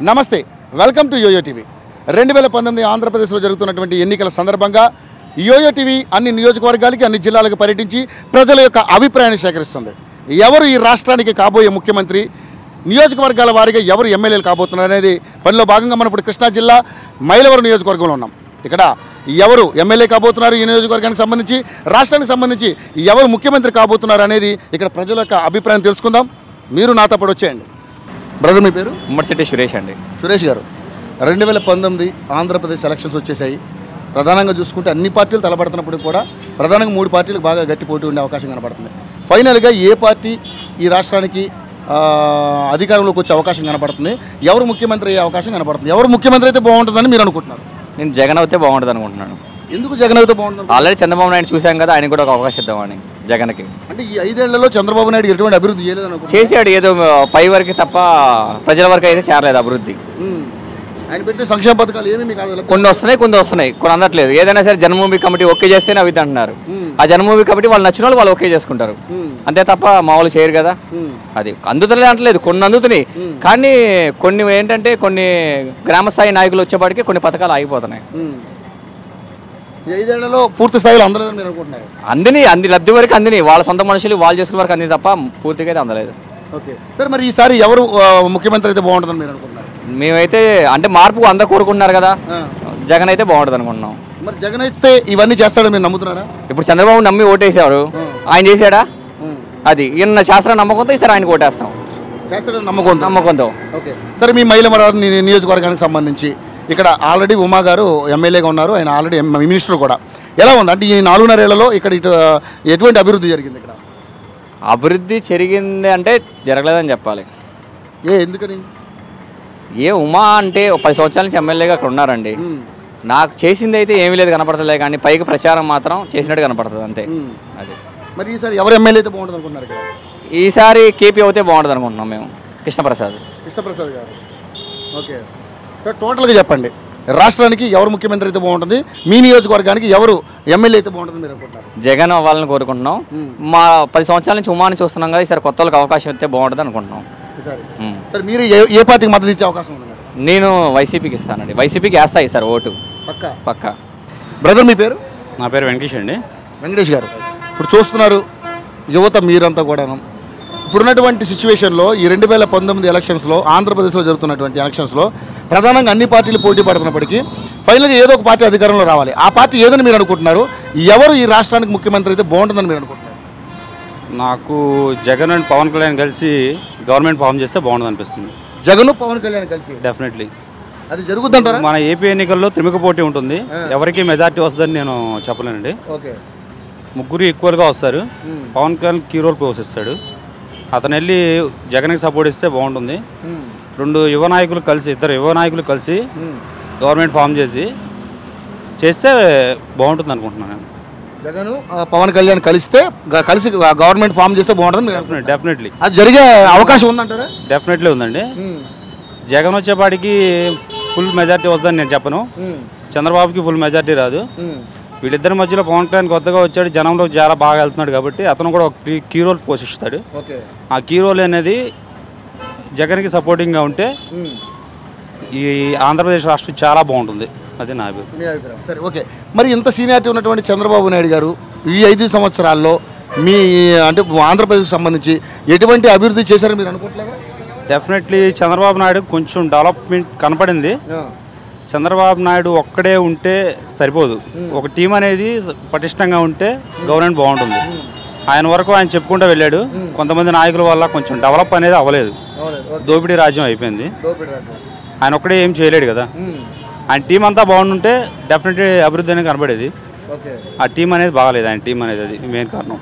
నమస్తే, welcome to yo-yo TV. 2019 ఆంధ్రప్రదేశ్లో జరుగుతున్నటువంటి ఎన్నికల సందర్భంగా యోయో టీవీ అన్ని నియోజకవర్గాలకి, అన్ని జిల్లాలకు పర్యటించి ప్రజల యొక్క అభిప్రాయాన్ని సేకరిస్తుంది. ఎవరు ఈ రాష్ట్రానికి కాబోయే ముఖ్యమంత్రి, నియోజకవర్గాల వారీగా ఎవరు ఎమ్మెల్యేలు కాబోతున్నారు అనేది పనిలో భాగంగా మనం ఇప్పుడు కృష్ణా జిల్లా మైలవరం నియోజకవర్గంలో ఉన్నాం. ఇక్కడ ఎవరు ఎమ్మెల్యే కాబోతున్నారు, ఈ నియోజకవర్గానికి సంబంధించి, రాష్ట్రానికి సంబంధించి ఎవరు ముఖ్యమంత్రి కాబోతున్నారు అనేది ఇక్కడ ప్రజల యొక్క అభిప్రాయం తెలుసుకుందాం. మీరు నాతో పాటు వచ్చేయండి. బ్రదర్, మీ పేరు? ఉమ్మడిశెట్టి సురేష్ అండి. సురేష్ గారు, 2019 ఆంధ్రప్రదేశ్ ఎలక్షన్స్ వచ్చేసాయి. ప్రధానంగా చూసుకుంటే అన్ని పార్టీలు తలపడుతున్నప్పుడు కూడా ప్రధానంగా 3 పార్టీలకు బాగా గట్టి పోటీ ఉండే అవకాశం కనపడుతుంది. ఫైనల్గా ఏ పార్టీ ఈ రాష్ట్రానికి అధికారంలోకి వచ్చే అవకాశం కనపడుతుంది, ఎవరు ముఖ్యమంత్రి అయ్యే అవకాశం కనపడుతుంది, ఎవరు ముఖ్యమంత్రి అయితే బాగుంటుందని మీరు అనుకుంటున్నారు? నేను జగన్ అయితే బాగుంటుంది అనుకుంటున్నాను. ఎందుకు జగన్ అయితే బాగుంటుంది? ఆల్రెడీ చంద్రబాబు నాయుడు చూసాం కదా, ఆయన కూడా ఒక అవకాశం ఇద్దామని జగన్కి. అంటే ఈ 5 ఏళ్లలో చంద్రబాబు నాయుడు ఎటువంటి అభివృద్ధి చేయలేదు చేసాడు, ఏదో పై వరకు తప్ప ప్రజల వరకు అయితే చేరలేదు అభివృద్ధి. ఆయన పెట్టే సంక్షేమ పథకాలు ఏమి మీకు కొన్ని వస్తున్నాయి, కొన్ని అందట్లేదు. ఏదైనా సరే జన్మభూమి కమిటీ ఓకే చేస్తేనే అవి అంటున్నారు. ఆ జన్మభూమి కమిటీ వాళ్ళు నచ్చిన వాళ్ళు ఓకే చేసుకుంటారు, అంతే తప్ప మామూలు చేయరు కదా. అది అందుతలే అంటలేదు, కొన్ని అందుతున్నాయి. కానీ కొన్ని ఏంటంటే కొన్ని గ్రామ స్థాయి నాయకులు వచ్చేపాటికి కొన్ని పథకాలు ఆగిపోతున్నాయి. 5 ఏళ్లలో పూర్తి స్థాయిలో అందలేదని మీరు అనుకుంటున్నారు? అంది లబ్ధి వరకు అందిని, వాళ్ళ సొంత మనుషులు వాళ్ళు చేసుకునే వరకు అంది తప్ప పూర్తిగా అయితే అందలేదు. ఓకే సార్, మరి ఈసారి ఎవరు ముఖ్యమంత్రి అయితే బాగుంటుందని మీరు అనుకుంటున్నారు? మేమైతే అంటే మార్పు అందరు కోరుకుంటున్నారు కదా, జగన్ అయితే బాగుంటుంది అనుకుంటున్నాం. మరి జగన్ అయితే ఇవన్నీ చేస్తాడని మీరు నమ్ముతున్నారా? ఇప్పుడు చంద్రబాబు నమ్మి ఓటేసారు, ఆయన చేశాడా? అది ఈయన శాస్త్ర నమ్మకంతో ఈసారి ఆయనకు ఓటేస్తాం. చేస్తాడని నమ్మకంతో. ఓకే సరే, మీ మైలవరం నియోజకవర్గానికి సంబంధించి ఇక్కడ ఆల్రెడీ ఉమా గారు ఎమ్మెల్యేగా ఉన్నారు, ఆయన ఆల్రెడీ మినిస్టర్ కూడా. ఎలా ఉంది అంటే ఈ 4.5 ఏళ్లలో ఇక్కడ ఎటువంటి అభివృద్ధి జరిగింది? ఇక్కడ అభివృద్ధి జరిగింది అంటే జరగలేదని చెప్పాలి. ఎందుకని? ఉమా అంటే 10 సంవత్సరాల నుంచి ఎమ్మెల్యేగా అక్కడ ఉన్నారండి. నాకు చేసింది అయితే ఏమీ లేదు కనపడతలే, కానీ పైకి ప్రచారం మాత్రం చేసినట్టు కనపడుతుంది అంతే. అది మరి ఈసారి ఎవరు ఎమ్మెల్యే అయితే బాగుంటుంది అనుకుంటున్నారు? ఈసారి కేపీ అయితే బాగుంటుంది అనుకుంటున్నాం మేము. కృష్ణప్రసాద్ గారు. ఓకే, టోటల్గా చెప్పండి, రాష్ట్రానికి ఎవరు ముఖ్యమంత్రి అయితే బాగుంటుంది, మీ నియోజకవర్గానికి ఎవరు ఎమ్మెల్యే అయితే బాగుంటుంది మీరు అనుకుంటున్నారు? జగన్ అవ్వాలని కోరుకుంటున్నాం. మా 10 సంవత్సరాల నుంచి ఉమాని చూస్తున్నాం కదా, ఈసారి కొత్త వాళ్ళకి అవకాశం ఇస్తే బాగుంటుంది అనుకుంటున్నాం. సరే, మీరు ఏ పార్టీకి మద్దతు ఇచ్చే అవకాశం ఉంది? నేను వైసీపీకి ఇస్తానండి. వైసీపీకి వేస్తా ఈసారి ఓటు పక్కా. బ్రదర్, మీ పేరు? నా పేరు వెంకటేష్ అండి. వెంకటేష్ గారు, ఇప్పుడు చూస్తున్నారు యువత మీరంతా కూడాను, ఇప్పుడున్నటువంటి సిచ్యువేషన్లో ఈ 2019 ఎలక్షన్స్లో, ఆంధ్రప్రదేశ్లో జరుగుతున్నటువంటి ఎలక్షన్స్లో ప్రధానంగా అన్ని పార్టీలు పోటీ పడుతున్నప్పటికీ ఫైనల్గా ఏదో ఒక పార్టీ అధికారంలో రావాలి. ఆ పార్టీ ఏదని మీరు అనుకుంటున్నారు? ఎవరు ఈ రాష్ట్రానికి ముఖ్యమంత్రి అయితే బాగుంటుందని మీరు అనుకుంటున్నారు? నాకు జగన్ అండ్ పవన్ కళ్యాణ్ కలిసి గవర్నమెంట్ ఫామ్ చేస్తే బాగుంటుంది అనిపిస్తుంది. జగన్ పవన్ కళ్యాణ్ కలిసి డెఫినెట్లీ అది జరుగుతుంటారా? మన ఏపీ ఎన్నికల్లో త్రిముఖ పోటీ ఉంటుంది, ఎవరికి మెజార్టీ వస్తుందని నేను చెప్పలేనండి. ఓకే, ముగ్గురు ఈక్వల్గా వస్తారు. పవన్ కళ్యాణ్ కీ రోల్ పోషిస్తాడు, అతను వెళ్ళి జగన్కి సపోర్ట్ ఇస్తే బాగుంటుంది. 2 యువ నాయకులు కలిసి, 2 యువ నాయకులు కలిసి గవర్నమెంట్ ఫామ్ చేస్తే బాగుంటుంది అనుకుంటున్నాను నేను. జగన్ పవన్ కళ్యాణ్ కలిసి గవర్నమెంట్ ఫామ్ చేస్తే బాగుంటుంది. డెఫినెట్లీ అది జరిగే అవకాశం ఉందంటారా? డెఫినెట్లీ ఉందండి. జగన్ వచ్చేపాటికి ఫుల్ మెజార్టీ వస్తుందని నేను చెప్పను, చంద్రబాబుకి ఫుల్ మెజార్టీ రాదు. వీళ్ళిద్దరి మధ్యలో పవన్ కళ్యాణ్ కొత్తగా వచ్చాడు, జనంలో చాలా బాగా వెళ్తున్నాడు కాబట్టి అతను కూడా ఒక కీ రోల్ పోషిస్తాడు. ఆ కీ రోల్ అనేది జగన్కి సపోర్టింగ్గా ఉంటే ఈ ఆంధ్రప్రదేశ్ రాష్ట్రం చాలా బాగుంటుంది. అది నా అభిప్రాయం. సరే, ఓకే. మరి ఇంత సీనియారిటీ ఉన్నటువంటి చంద్రబాబు నాయుడు గారు ఈ 5 సంవత్సరాల్లో మీ అంటే ఆంధ్రప్రదేశ్కి సంబంధించి ఎటువంటి అభివృద్ధి చేశారని మీరు అనుకోవట్లేదా? డెఫినెట్లీ చంద్రబాబు నాయుడు కొంచెం డెవలప్మెంట్ కనపడింది. చంద్రబాబు నాయుడు ఒక్కడే ఉంటే సరిపోదు, ఒక టీం అనేది పటిష్టంగా ఉంటే గవర్నమెంట్ బాగుంటుంది. ఆయన వరకు ఆయన చెప్పుకుంటూ వెళ్ళాడు, కొంతమంది నాయకుల వల్ల కొంచెం డెవలప్ అనేది అవ్వలేదు, దోపిడీ రాజ్యం అయిపోయింది. ఆయన ఒక్కడే ఏం చేయలేడు కదా, ఆయన టీం అంతా బాగుంటుంటే డెఫినెట్లీ అభివృద్ధి అనేది కనబడేది. ఆ టీం అనేది బాగాలేదు, ఆయన టీం అనేది, అది మెయిన్ కారణం.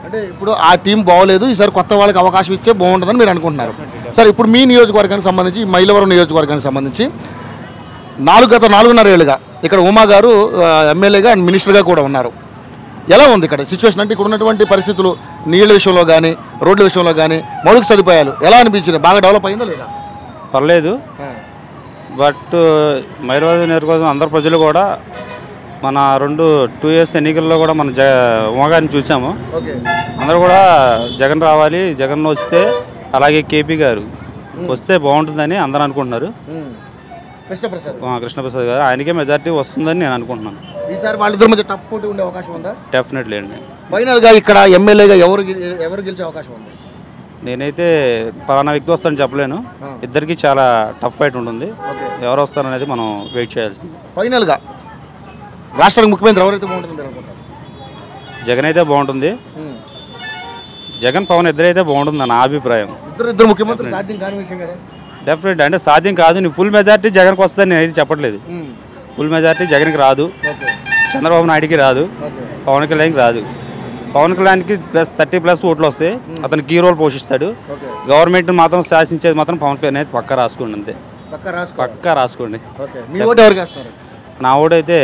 అంటే ఇప్పుడు ఆ టీం బాగోలేదు, ఈసారి కొత్త వాళ్ళకి అవకాశం ఇస్తే బాగుంటుందని మీరు అనుకుంటున్నారు. సరే, ఇప్పుడు మీ నియోజకవర్గానికి సంబంధించి, మైలవరం నియోజకవర్గానికి సంబంధించి గత 4.5 ఏళ్ళుగా ఇక్కడ ఉమా గారు ఎమ్మెల్యేగా అండ్ మినిస్టర్గా కూడా ఉన్నారు. ఎలా ఉంది ఇక్కడ సిచ్యువేషన్? అంటే ఇక్కడ ఉన్నటువంటి పరిస్థితులు, నీళ్ళ విషయంలో కానీ, రోడ్ల విషయంలో కానీ, మౌలిక సదుపాయాలు ఎలా అనిపించినాయి? బాగా డెవలప్ అయిందా లేదా? పర్లేదు, బట్ మైలవరం నియోజకవర్గం అందరు ప్రజలు కూడా మన 2 ఇయర్స్ ఎన్నికల్లో కూడా మన ఉమా గారిని చూసాము. అందరూ కూడా జగన్ రావాలి, జగన్ వస్తే, అలాగే కేపీ గారు వస్తే బాగుంటుందని అందరూ అనుకుంటున్నారు. కృష్ణప్రసాద్ గారు ఆయనకే మెజారిటీ వస్తుందని నేను అనుకుంటున్నాను. ఈసారి వాళ్ళిద్దరి మధ్య టఫ్ పోటీ ఉండే అవకాశం ఉందా? డెఫినెట్లీ అండి. ఫైనల్గా ఇక్కడ ఎమ్మెల్యేగా ఎవరు గెలిచే అవకాశం ఉంది? నేనైతే పలానా వ్యక్తి వస్తానని చెప్పలేను. ఇద్దరికి చాలా టఫ్ ఫైట్ ఉంటుంది. ఎవరు వస్తారనేది మనం వెయిట్ చేయాల్సింది. ఫైనల్గా రాష్ట్రానికి ముఖ్యమంత్రి ఎవరైతే బాగుంటుంది అనుకుంటారు? జగన్ అయితే బాగుంటుంది. జగన్ పవన్ ఇద్దరైతే బాగుంటుంది నా అభిప్రాయం. ఇద్దరు ముఖ్యమంత్రి సాధ్యం కాని విషయం కదా? డెఫినెట్ అంటే సాధ్యం కాదు. నీ ఫుల్ మెజార్టీ జగన్కి వస్తుందని నేను అయితే చెప్పట్లేదు. ఫుల్ మెజార్టీ జగన్కి రాదు, చంద్రబాబు నాయుడుకి రాదు, పవన్ కళ్యాణ్కి రాదు. పవన్ కళ్యాణ్కి +30+ ఓట్లు వస్తే అతను కీ రోల్ పోషిస్తాడు. గవర్నమెంట్ మాత్రం శాసించేది మాత్రం పవన్ కళ్యాణ్ అయితే పక్కా రాసుకోండి. అంతే, పక్కా రాసుకోండి. నా ఓటు అయితే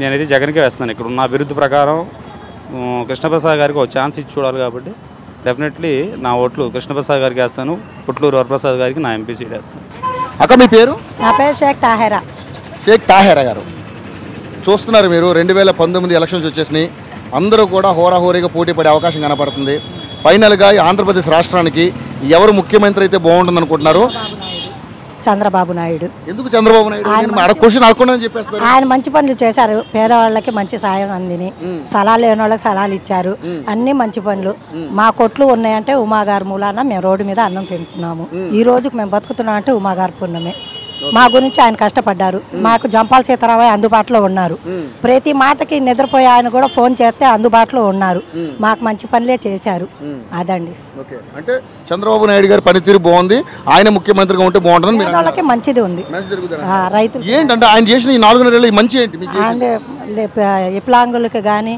నేనైతే జగన్కే వేస్తాను. ఇక్కడ ఉన్న అభివృద్ధి ప్రకారం కృష్ణప్రసాద్ గారికి ఒక ఛాన్స్ ఇచ్చి చూడాలి కాబట్టి డెఫినెట్లీ నా ఓట్లు కృష్ణప్రసాద్ గారికి వేస్తాను. పుట్లూరు వరప్రసాద్ గారికి నా ఎంపీ సీట్ వేస్తాను. అక్క మీ పేరు? నా పేరు షేక్ తాహెరా. షేక్ తాహెరా గారు, చూస్తున్నారు మీరు 2019 ఎలక్షన్స్ వచ్చేసినాయి. అందరూ కూడా హోరాహోరీగా పోటీ పడే అవకాశం కనపడుతుంది. ఫైనల్గా ఆంధ్రప్రదేశ్ రాష్ట్రానికి ఎవరు ముఖ్యమంత్రి అయితే బాగుంటుంది అనుకుంటున్నారు? చంద్రబాబు నాయుడు. ఎందుకు చంద్రబాబు నాయుడు? ఆయన మంచి పనులు చేశారు. పేదవాళ్ళకి మంచి సాయం అందిని, స్థలాలు లేని వాళ్ళకి స్థలాలు ఇచ్చారు. అన్ని మంచి పనులు. మా కొట్లు ఉన్నాయంటే ఉమాగారు మూలాన మేము రోడ్డు మీద అన్నం తింటున్నాము. ఈ రోజుకి మేము బతుకుతున్నాం అంటే ఉమాగారు పుణ్యమే. మా గురించి ఆయన కష్టపడ్డారు. మాకు జంపాల సీతారామయ్య అందుబాటులో ఉన్నారు. ప్రతి మాటకి నిద్రపోయి ఆయన కూడా ఫోన్ చేస్తే అందుబాటులో ఉన్నారు. మాకు మంచి పనులే చేశారు. అదండి. అంటే చంద్రబాబు నాయుడు గారి పనితీరు బాగుంది, ఆయన ముఖ్యమంత్రిగా ఉంటే బాగుంటుంది. వాళ్ళకి మంచిది ఉంది. రైతులు ఏంటంటే ఆయన చేసిన ఈ 4.5 ఏళ్ళు మంచి ఏంటి? వికలాంగులకి కానీ,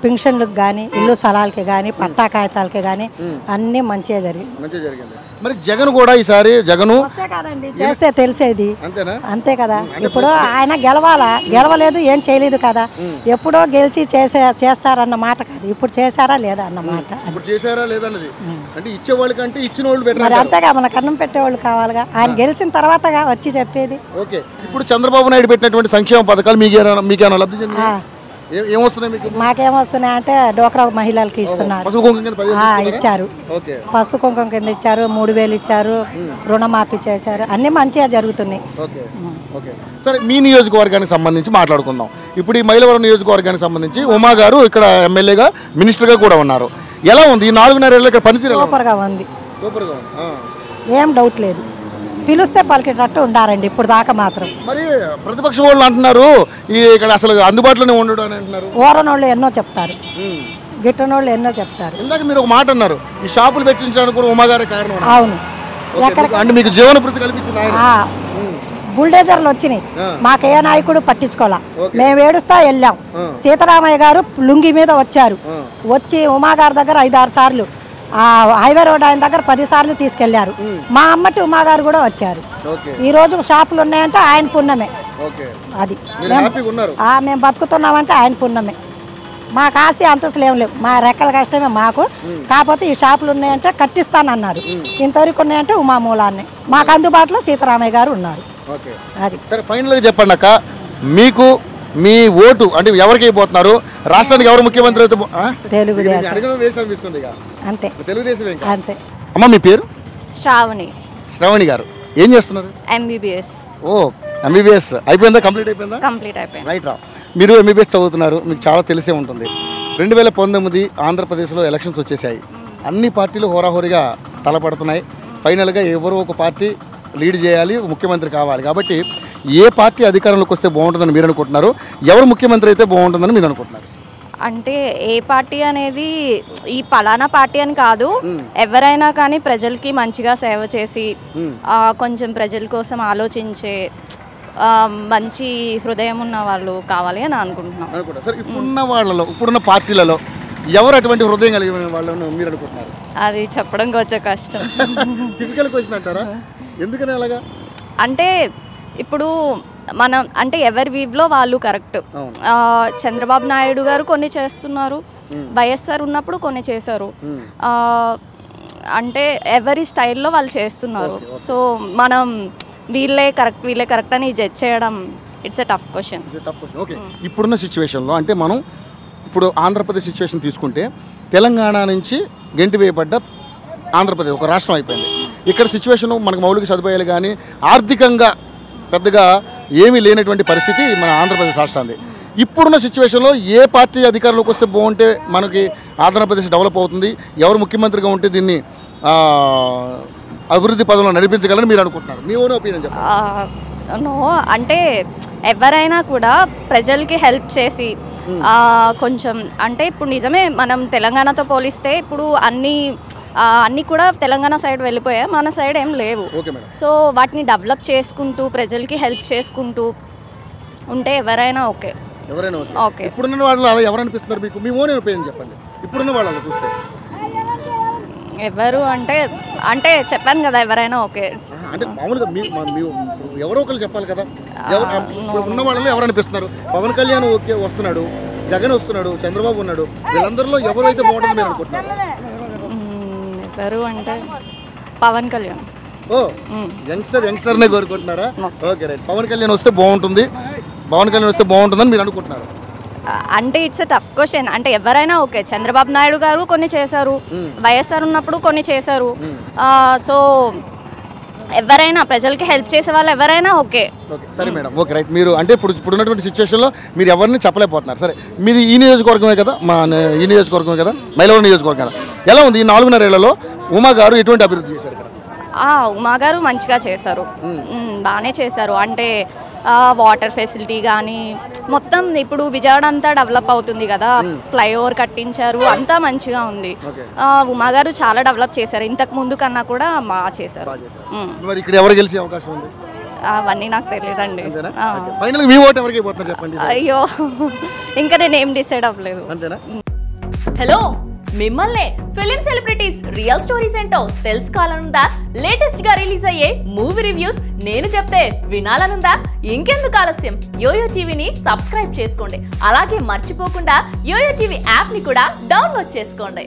పింఛన్లకు కానీ, ఇల్లు స్థలాలకి కానీ, పట్టా కాగితాలకి కానీ అన్నీ మంచిగా జరిగింది. మరి జగన్ కూడా ఈసారి జగను చేస్తే తెలిసేది అంతే కదా. ఇప్పుడు ఆయన గెలవలేదు, ఏం చేయలేదు కదా. ఎప్పుడో గెలిచి చేస్తారన్న మాట కాదు, ఇప్పుడు చేశారా లేదా అన్న మాట. మరి అంతేగా, మనకు అన్నం పెట్టేవాళ్ళు కావాలిగా. ఆయన గెలిచిన తర్వాత వచ్చి చెప్పేది. ఇప్పుడు చంద్రబాబు నాయుడు పెట్టినటువంటి సంక్షేమ పథకాలు మీకేమైనా లబ్ధి చెందిందా? మాకేమొస్తున్నాయి అంటే డోక్రా మహిళలకి ఇస్తున్నారు. ఇచ్చారు, పసుపు కుంకుమ కింద ఇచ్చారు, 3000 ఇచ్చారు, రుణమాఫీ చేశారు. అన్ని మంచిగా జరుగుతున్నాయి. సరే, మీ నియోజకవర్గానికి సంబంధించి మాట్లాడుకుందాం. ఇప్పుడు ఈ మైలవరం నియోజకవర్గానికి సంబంధించి ఉమా గారు ఇక్కడ ఎమ్మెల్యేగా, మినిస్టర్గా కూడా ఉన్నారు. ఎలా ఉంది ఈ 4.5 ఏళ్ళ పనితీరు? సూపర్గా ఉంది, ఏం డౌట్ లేదు. పిలుస్తే పలికేటట్టు ఉండారండి ఇప్పుడు దాకా మాత్రం. మరి ప్రతిపక్ష వాళ్ళు అంటున్నారు ఇక్కడ అసలు అందుబాటులోనే ఉండడు అని అంటున్నారు. ఓరనోళ్ళు ఎన్నో చెప్తారు, గిట్టనోళ్ళు ఎన్నో చెప్తారు. ఇందాక మీరు ఒక మాట అన్నారు, ఈ షాపులు పెట్టించడానికి కూడా ఉమాగారే కారణం. అవును, అంటే మీకు జీవనభృతి కల్పించింది. బుల్డేజర్లు వచ్చినాయి, మాకే నాయకుడు పట్టించుకోవాలా. మేము ఏడుస్తా వెళ్ళాం. సీతారామయ్య గారు లుంగి మీద వచ్చారు. వచ్చి ఉమాగారి దగ్గర 5-6 సార్లు, హైవే రోడ్ ఆయన దగ్గర 10 సార్లు తీసుకెళ్లారు. మా అమ్మటి ఉమాగారు కూడా వచ్చారు. ఈ రోజు షాపులు ఉన్నాయంటే ఆయన పుణ్యమే. అది మేము బతుకుతున్నామంటే ఆయన పుణ్యమే. మాకు ఆస్తి అంతస్తులు ఏం లేవు, మా రెక్కల కష్టమే మాకు. కాకపోతే ఈ షాపులు ఉన్నాయంటే కట్టిస్తానన్నారు. ఇంతవరకు ఉన్నాయంటే ఉమా మూలాన్ని. మాకు అందుబాటులో సీతారామయ్య గారు ఉన్నారు. అది ఫైనల్గా చెప్పండి అక్క, మీకు మీ ఓటు అంటే ఎవరికి అయిపోతున్నారు? రాష్ట్రానికి ఎవరు ముఖ్యమంత్రి అయితే? తెలుగుదేశం అంతే. అంతే. అమ్మ మీ పేరు? శ్రావణి. శ్రావణి గారు ఏం చేస్తున్నారు? MBBS. ఓ MBBS అయిపోయిందా? కంప్లీట్ అయిపోయిందా? కంప్లీట్ అయిపోయింది. రైట్ రా. మీరు MBBS చదువుతున్నారు, మీకు చాలా తెలిసే ఉంటుంది. 2019 ఆంధ్రప్రదేశ్లో ఎలక్షన్స్ వచ్చేసాయి. అన్ని పార్టీలు హోరాహోరీగా తలపడుతున్నాయి. ఫైనల్గా ఎవరో ఒక పార్టీ లీడ్ చేయాలి, ముఖ్యమంత్రి కావాలి. కాబట్టి ఏ పార్టీ అధికారంలోకి వస్తే బాగుంటుందని మీరు అనుకుంటున్నారు? ఎవరు ముఖ్యమంత్రి అయితే బాగుంటుందని మీరు అనుకుంటున్నారు? అంటే ఏ పార్టీ అనేది ఈ పలానా పార్టీ అని కాదు, ఎవరైనా కానీ ప్రజలకి మంచిగా సేవ చేసి కొంచెం ప్రజల కోసం ఆలోచించే మంచి హృదయం ఉన్న వాళ్ళు కావాలి అని అనుకుంటున్నాం. సరే, ఇప్పుడున్న పార్టీలలో ఎవరు అటువంటి హృదయం కలిగిన వాళ్ళని మీరు అనుకుంటున్నారు? అది చెప్పడం కొంచెం కష్టం. టిపికల్ క్వశ్చన్ అంటారా? ఎందుకని అలాగా? అంటే ఇప్పుడు మనం అంటే ఎవరి వీవ్లో వాళ్ళు కరెక్ట్. చంద్రబాబు నాయుడు గారు కొన్ని చేస్తున్నారు, వైఎస్ఆర్ ఉన్నప్పుడు కొన్ని చేశారు. అంటే ఎవరి స్టైల్లో వాళ్ళు చేస్తున్నారు. సో మనం వీళ్ళే కరెక్ట్ అని జడ్జ్ చేయడం ఇట్స్ ఎ టఫ్ క్వశ్చన్. ఇప్పుడున్న సిచ్యువేషన్లో అంటే మనం ఇప్పుడు ఆంధ్రప్రదేశ్ సిచ్యువేషన్ తీసుకుంటే తెలంగాణ నుంచి గెంటి వేయబడ్డ ఆంధ్రప్రదేశ్ ఒక రాష్ట్రం అయిపోయింది. ఇక్కడ సిచ్యువేషన్ మనకు మౌలిక సదుపాయాలు కానీ ఆర్థికంగా పెద్దగా ఏమీ లేనటువంటి పరిస్థితి మన ఆంధ్రప్రదేశ్ రాష్ట్రాన్ని. ఇప్పుడున్న సిచ్యువేషన్లో ఏ పార్టీ అధికారంలోకి వస్తే బాగుంటే మనకి ఆంధ్రప్రదేశ్ డెవలప్ అవుతుంది, ఎవరు ముఖ్యమంత్రిగా ఉంటే దీన్ని అభివృద్ధి పదంలో నడిపించగలని మీరు అనుకుంటున్నారు? మీ ఓన్ ఒపీనియన్ చెప్పండి. నో అంటే ఎవరైనా కూడా ప్రజలకి హెల్ప్ చేసి కొంచెం అంటే ఇప్పుడు నిజమే మనం తెలంగాణతో పోలిస్తే ఇప్పుడు అన్నీ కూడా తెలంగాణ సైడ్ వెళ్ళిపోయాయి, మన సైడ్ ఏం లేవు. సో వాటిని డెవలప్ చేసుకుంటూ ప్రజలకి హెల్ప్ చేసుకుంటూ ఉంటే ఎవరైనా ఓకే. ఓకే. ఇప్పుడున్న వాళ్ళు అలా ఎవరు అనిపిస్తున్నారు మీకు? మీ ఓన్ ఒపీనియన్ చెప్పండి. ఇప్పుడున్న వాళ్ళు చూస్తే ఎవరు అంటే చెప్పాను కదా ఎవరైనా ఓకే. అంటే మామూలుగా ఎవరో ఒకరు చెప్పాలి కదా. ఉన్న వాళ్ళలో ఎవరు అనిపిస్తున్నారు? పవన్ కళ్యాణ్ ఓకే వస్తున్నాడు, జగన్ వస్తున్నాడు, చంద్రబాబు ఉన్నాడు, వీళ్ళందరిలో ఎవరైతే బాగుంటుంది మీరు అనుకుంటున్నారు? ఎవరు అంటే పవన్ కళ్యాణ్. ఓ యంగ్స్టర్నే కోరుకుంటున్నారా? Okay right. పవన్ కళ్యాణ్ వస్తే బాగుంటుందని మీరు అనుకుంటున్నారు? అంటే ఇట్స్ ఎ టఫ్ క్వశ్చన్. అంటే ఎవరైనా ఓకే. చంద్రబాబు నాయుడు గారు కొన్ని చేశారు, వైఎస్ఆర్ ఉన్నప్పుడు కొన్ని చేశారు. సో ఎవరైనా ప్రజలకి హెల్ప్ చేసే వాళ్ళు ఎవరైనా ఓకే. సరే మేడం, ఓకే రైట్. మీరు అంటే ఇప్పుడున్నటువంటి సిచ్యువేషన్లో మీరు ఎవరిని చెప్పలేకపోతున్నారు. సరే, మీది ఈ నియోజకవర్గమే కదా, ఈ నియోజకవర్గమే కదా, మైలవరం నియోజకవర్గం కదా. ఎలా ఉంది ఈ 4.5 ఏళ్లలో ఉమా గారు ఎటువంటి అభివృద్ధి చేశారు? ఉమా గారు మంచిగా చేశారు, బాగానే చేశారు. అంటే వాటర్ ఫెసిలిటీ కానీ మొత్తం ఇప్పుడు విజయవాడ అంతా డెవలప్ అవుతుంది కదా, ఫ్లైఓవర్ కట్టించారు, అంతా మంచిగా ఉంది. ఉమా గారు చాలా డెవలప్ చేశారు, ఇంతకు ముందు కన్నా కూడా బాగా చేశారు. అవన్నీ నాకు తెలియదండి. అయ్యో ఇంకా నేను ఏం డిసైడ్ అవ్వలేదు. హలో, మిమ్మల్ని ఫిలిం సెలబ్రిటీస్ రియల్ స్టోరీస్ ఏంటో తెలుసుకోవాలనుందా? లేటెస్ట్ గా రిలీజ్ అయ్యే మూవీ రివ్యూస్ నేను చెప్తే వినాలనుందా? ఇంకెందుకు ఆలస్యం, యోయో టీవీని సబ్స్క్రైబ్ చేసుకోండి. అలాగే మర్చిపోకుండా యోయో టీవీ యాప్ ని కూడా డౌన్లోడ్ చేసుకోండి.